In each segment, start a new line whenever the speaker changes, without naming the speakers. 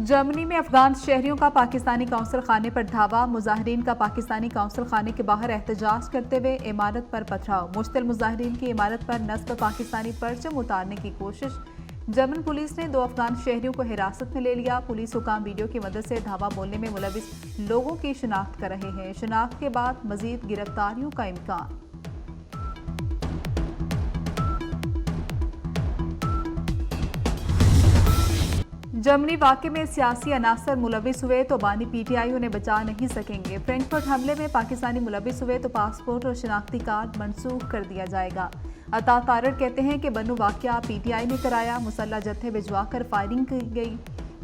Germany में अफगान शहरियों का पाकिस्तानी कौंसल खाने पर धावा। मुजाहिरीन का पाकिस्तानी कौंसल खाने के बाहर एहतजाज करते हुए इमारत पर पथराव। मुश्तिल मुजाहिरीन की इमारत पर नस्ब पाकिस्तानी परचम उतारने की कोशिश। जर्मन पुलिस ने 2 अफगान शहरियों को हिरासत में ले लिया। पुलिस हुकाम वीडियो की मदद से धावा बोलने में मुलविस लोगों की शिनाख्त कर रहे हैं। शिनाख्त के बाद मजीद गिरफ्तारियों का इम्कान। जर्मनी वाक़े में सियासी अनासर मुलविस हुए तो बानी पीटीआई उन्हें बचा नहीं सकेंगे। फ्रैंकफर्ट हमले में पाकिस्तानी मुलविस हुए तो पासपोर्ट और शनाख्ती कार्ड मनसूख कर दिया जाएगा। अता तारड़ कहते हैं कि बनु वाक़या पीटीआई ने कराया। मुसल्ला जत्थे भिजवाकर फायरिंग की गई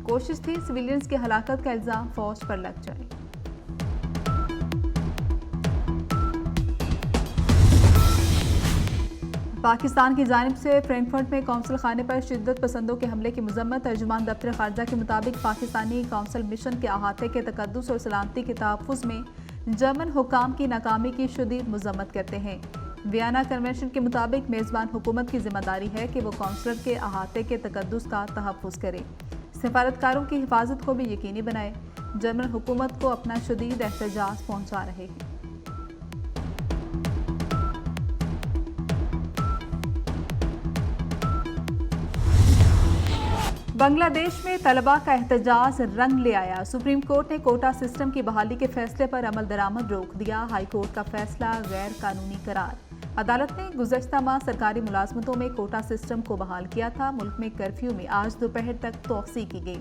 कोशिश थी। सिविलियंस की हलाकत का इल्ज़ाम फौज पर लग जाए। पाकिस्तान की जानिब से फ्रैंकफर्ट में कौंसल खाने पर शिद्दत पसंदों के हमले की मजम्मत। तर्जुमान दफ्तर खारजा के मुताबिक पाकिस्तानी कौंसल मिशन के अहाते के तकद्दुस और सलामती के तहफ़्फ़ुज़ में जर्मन हुकाम की नाकामी की शदीद मजम्मत करते हैं। वियना कन्वेंशन के मुताबिक मेज़बान हुकूमत की जिम्मेदारी है कि वो कौंसलर के अहाते के तकद्दुस का तहफ़्फ़ुज़ करे, सिफारतकारों की हिफाजत को भी यकीनी बनाए। जर्मन हुकूमत को अपना शदीद एहतजाज पहुँचा रहे हैं। बांग्लादेश में तलबा का एहतजाज रंग ले आया। सुप्रीम कोर्ट ने कोटा सिस्टम की बहाली के फैसले पर अमल दरामद रोक दिया। हाई कोर्ट का फैसला गैर कानूनी करार। अदालत ने गुज़श्ता माह सरकारी मुलाजमतों में कोटा सिस्टम को बहाल किया था। मुल्क में कर्फ्यू में आज दोपहर तक तोसी की गई।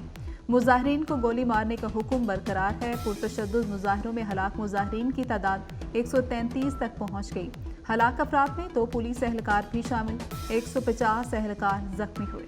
मुजाहिरीन को गोली मारने का हुक्म बरकरार है। पुरतशद्दुद मुजाहिरों में हलाक मुजाहिरीन की तादाद 133 तक पहुँच गई। हलाक अफराद में 2 पुलिस एहलकार भी शामिल। 150 एहलकार जख्मी हुए।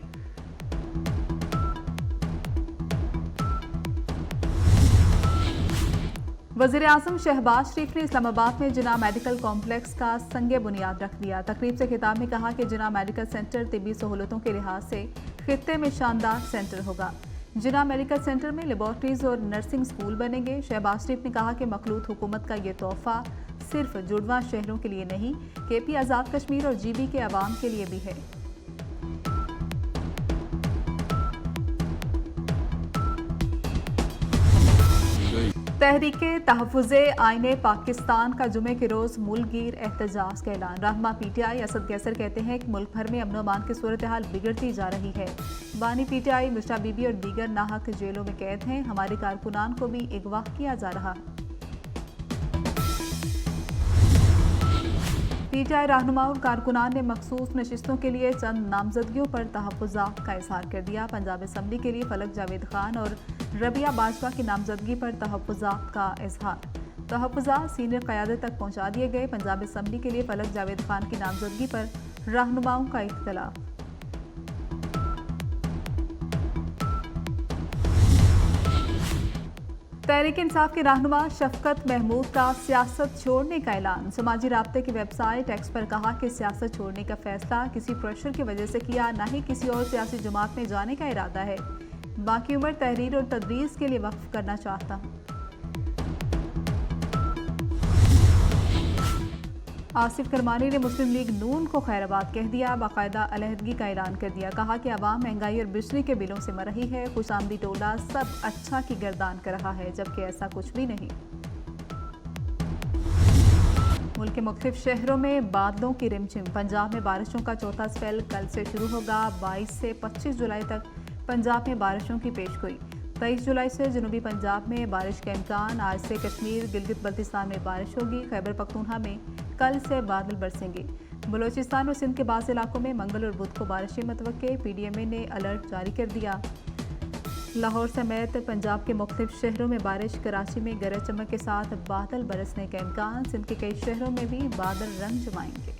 वज़ीर-ए-आज़म शहबाज शरीफ ने इस्लामाबाद में जिना मेडिकल कॉम्प्लेक्स का संगे बुनियाद रख दिया। तकरीब से खिताब में कहा कि जिना मेडिकल सेंटर तिब्बी सहूलतों के लिहाज से खित्ते में शानदार सेंटर होगा। जिना मेडिकल सेंटर में लेबॉर्ट्रीज और नर्सिंग स्कूल बनेंगे। शहबाज शरीफ ने कहा कि मखलूत हुकूमत का ये तोहफा सिर्फ जुड़वा शहरों के लिए नहीं, केपी आज़ाद कश्मीर और जीबी के अवाम के लिए भी है। तहरीके तहफ़्फ़ुज़े आईने पाकिस्तान का जुमे के रोज़ मुल्कगीर एहतजाज का ऐलान। रहनुमा पीटीआई असद कैसर कहते हैं कि मुल्क भर में अमन अमान की सूरत हाल बिगड़ती जा रही है। बानी पीटीआई मिर्जा बीबी और दीगर नाहक जेलों में कैद हैं। हमारे कारकुनान को भी अगवा किया जा रहा है। पीटीआई रहनुमा और कारकुनान ने मखसूस नशिस्तों के लिए चंद नामजदगियों पर तहफ़्फ़ुज़ात का इज़हार कर दिया। पंजाब असम्बली के लिए फलक जावेद खान और रबिया बाजवा की नामजदगी पर तहफ़्फ़ुज़ात का इज़हार। तहफ़्फ़ुज़ात सीनियर क़यादत तक पहुँचा दिए गए। पंजाब असम्बली के लिए फलक जावेद खान की नामजदगी पर रहनुमाओं का इख्तिलाफ। तहरीक इंसाफ के रहनुमा शफकत महमूद का सियासत छोड़ने का ऐलान। समाजी राब्ते की वेबसाइट एक्स पर कहा कि सियासत छोड़ने का फैसला किसी प्रेशर की वजह से किया, न ही किसी और सियासी जमात में जाने का इरादा है। बाकी उम्र तहरीर और तदरीस के लिए वक्फ करना चाहता हूँ। आसिफ करमानी ने मुस्लिम लीग नून को खैराबाद कह दिया। बाकायदा अलहदगी का ऐलान कर दिया। कहा कि अवाम महंगाई और बिजली के बिलों से मर रही है। खुशामदी टोला सब अच्छा की गर्दान कर रहा है, जबकि ऐसा कुछ भी नहीं। मुल्क के मुख्तलिफ शहरों में बादलों की रिमझिम। पंजाब में बारिशों का चौथा स्पेल कल से शुरू होगा। 22 से 25 जुलाई तक पंजाब में बारिशों की पेशगोई। 23 जुलाई से जनूबी पंजाब में बारिश का इम्कान। आज से कश्मीर गिलगित बल्तिस्तान में बारिश होगी। खैबर पख्तूनख्वा में कल से बादल बरसेंगे। बलोचिस्तान और सिंध के बाज़ इलाकों में मंगल और बुध को बारिशें मतवक्के। पीडीएमए ने अलर्ट जारी कर दिया। लाहौर समेत पंजाब के मुख्तलिफ शहरों में बारिश। कराची में गरज चमक के साथ बादल बरसने का इम्कान। सिंध के कई शहरों में भी बादल रंग जमाएंगे।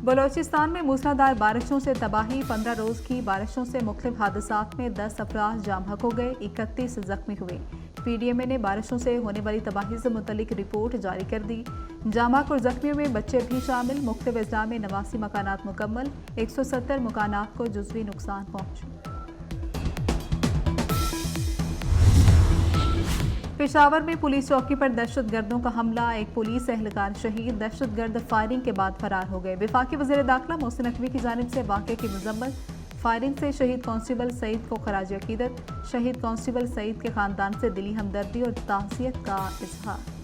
बलोचिस्तान में मूसलाधार बारिशों से तबाही। 15 रोज़ की बारिशों से मुख्तलिफ हादसात में 10 अफराद जाम हक हो गए, 31 जख्मी हुए। पीडीएमए ने बारिशों से होने वाली तबाही से मुतल्लिक रिपोर्ट जारी कर दी। जाम हक और जख्मियों में बच्चे भी शामिल। मुख्तलिफ अजला में 89 मकानात मुकम्मल, 170 मकानात को जुज़वी नुकसान पहुँचा। पेशावर में पुलिस चौकी पर दहशतगर्दों का हमला, एक पुलिस एहलकार शहीद, दहशतगर्द फायरिंग के बाद फरार हो गए। वफाकी वज़ीर दाखिला मोहसिन नकवी की जानिब से वाक़े की मजम्मत, फायरिंग से शहीद कांस्टेबल सईद को खराज अकीदत, शहीद कांस्टेबल सईद के खानदान से दिली हमदर्दी और ताज़ियत का इजहार।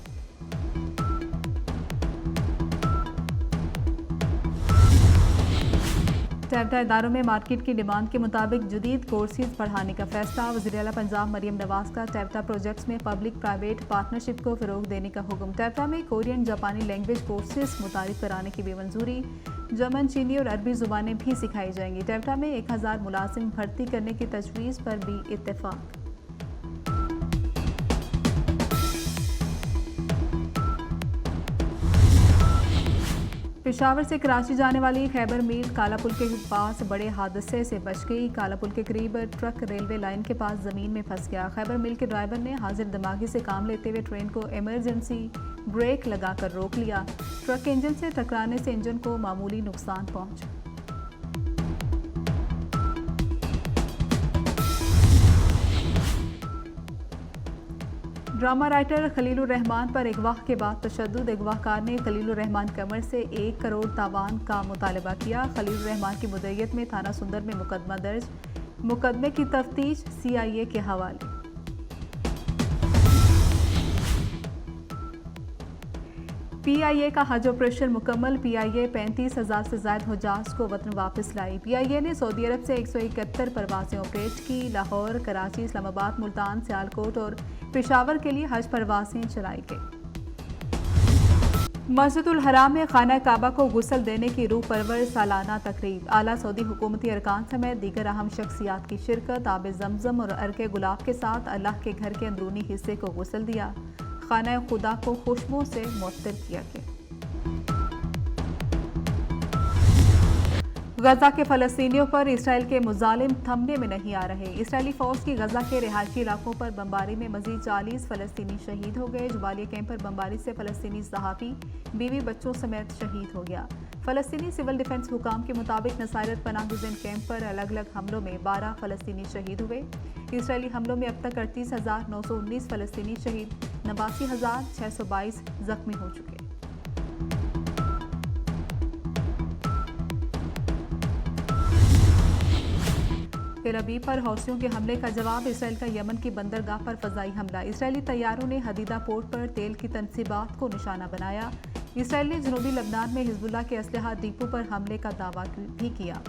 टैबटा इदारों में मार्केट की डिमांड के मुताबिक जदीद कोर्सेज बढ़ाने का फैसला, वज़ीर आला पंजाब मरियम नवाज का टैबटा प्रोजेक्ट्स में पब्लिक प्राइवेट पार्टनरशिप को फ़रोग देने का हुक्म। टैबटा में कोरियन जापानी लैंग्वेज कोर्सेज मुतारिफ कराने की भी मंजूरी, जर्मन, चीनी और अरबी ज़ुबानें भी सिखाई जाएंगी। टैबटा में 1000 मुलाजिम भर्ती करने की तजवीज़ पर भी इत्तेफाक। पेशावर से कराची जाने वाली खैबर मील कालापुल के पास बड़े हादसे से बच गई। कालापुल के करीब ट्रक रेलवे लाइन के पास ज़मीन में फंस गया। खैबर मील के ड्राइवर ने हाजिर दिमागी से काम लेते हुए ट्रेन को इमरजेंसी ब्रेक लगाकर रोक लिया। ट्रक के इंजन से टकराने से इंजन को मामूली नुकसान पहुंचा। ड्रामा राइटर खलीलुर रहमान पर अगवा के बाद तशद्दुद, अगवाकार ने खलीलुर रहमान कमर से 1 करोड़ तावान का मुतालबा किया। खलीलुर रहमान की मुद्दईयत में थाना सुंदर में मुकदमा दर्ज, मुकदमे की तफ्तीश CIA के हवाले। PIA का हज ऑपरेशन मुकम्मल, PIA 35,000 से ज्यादा हुज्जाज को वतन वापस लाई। PIA ने सऊदी अरब से 171 परवाजें ऑपरेट की। लाहौर, कराची, इस्लामाबाद, मुल्तान, सियालकोट और पेशावर के लिए हज परवाजें चलाई गई। मस्जिदुल हराम में खाना काबा को गुस्ल देने की रूह परवर सालाना तकरीब, आला सऊदी हुकूमती अरकान समेत दीगर अहम शख्सियात की शिरकत। आब जमजम और अर्के गुलाब के साथ अल्लाह के घर के अंदरूनी हिस्से को गुस्ल दिया। खाना खुदा को खुशबू से मुअत्तर किया गया। गजा के फलस्तीनियों पर इसराइल के मुजालिम थमने में नहीं आ रहे। इसराइली फौज की गजा के रिहायशी इलाकों पर बमबारी में मजीद 40 फलस्तीनी शहीद हो गए। जबालिया कैंप पर बमबारी से फलस्तीनी सहाफ़ी बीवी बच्चों समेत शहीद हो गया। फलस्तीनी सिविल डिफेंस हुकाम के मुताबिक नसारत पनाह गुज़ीन कैंप पर अलग अलग हमलों में 12 फलस्तीनी शहीद हुए। इसराइली हमलों में अब तक 38,919 फलस्तीनी शहीद, 89,622 जख्मी हो चुके। तेल अवीव पर हौसियों के हमले का जवाब, इसराइल का यमन की बंदरगाह पर फजाई हमला। इसराइली तैयारों ने हदीदा पोर्ट पर तेल की तनसीबात को निशाना बनाया। इसराइल ने जनूबी लबनान में हिजबुल्लाह के असलहा डिपो पर हमले का दावा भी किया।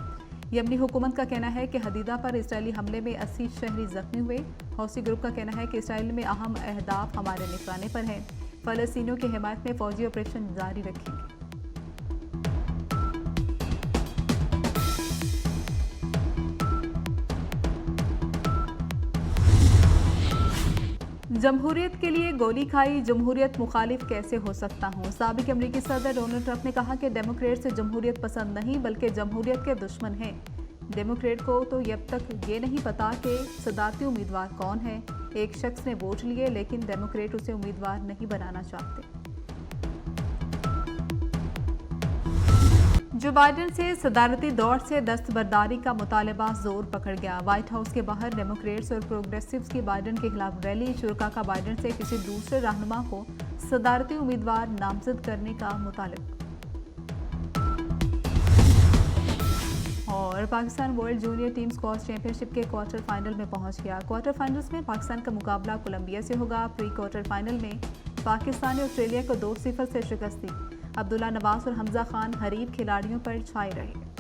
यमनी हुकूमत का कहना है कि हदीदा पर इसराइली हमले में 80 शहरी जख्मी हुए। हौसी ग्रुप का कहना है कि इसराइल में अहम अहदाफ हमारे निशाने पर हैं। फलस्तीनियों की हिमायत में फौजी ऑपरेशन जारी रखेंगे। जमहूरियत के लिए गोली खाई, जमहूरियत मुखालिफ कैसे हो सकता हूँ। साबिक अमरीकी सदर डोनाल्ड ट्रंप ने कहा कि डेमोक्रेट्स जमहूरियत पसंद नहीं बल्कि जमहूरियत के दुश्मन हैं। डेमोक्रेट को तो अब तक ये नहीं पता कि सदारती उम्मीदवार कौन है। एक शख्स ने वोट लिए लेकिन डेमोक्रेट उसे उम्मीदवार नहीं बनाना चाहते। जो बाइडेन से सदारती दौर से दस्तबरदारी का मुतालबा जोर पकड़ गया। व्हाइट हाउस के बाहर डेमोक्रेट्स और प्रोग्रेसिव्स की बाइडेन के खिलाफ रैली, शुरा का बाइडेन से किसी दूसरे रहनुमा को सदारती उम्मीदवार नामजद करने का मुतालिबा। और Pakistan world junior team squash championship के क्वार्टर फाइनल में पहुंच गया। क्वार्टर फाइनल्स में पाकिस्तान का मुकाबला कोलंबिया से होगा। प्री क्वार्टर फाइनल में पाकिस्तान ने ऑस्ट्रेलिया को 2-0 से शिकस्त दी। अब्दुल्ला नवाज और हमजा खान हरीफ खिलाड़ियों पर छाए रहे।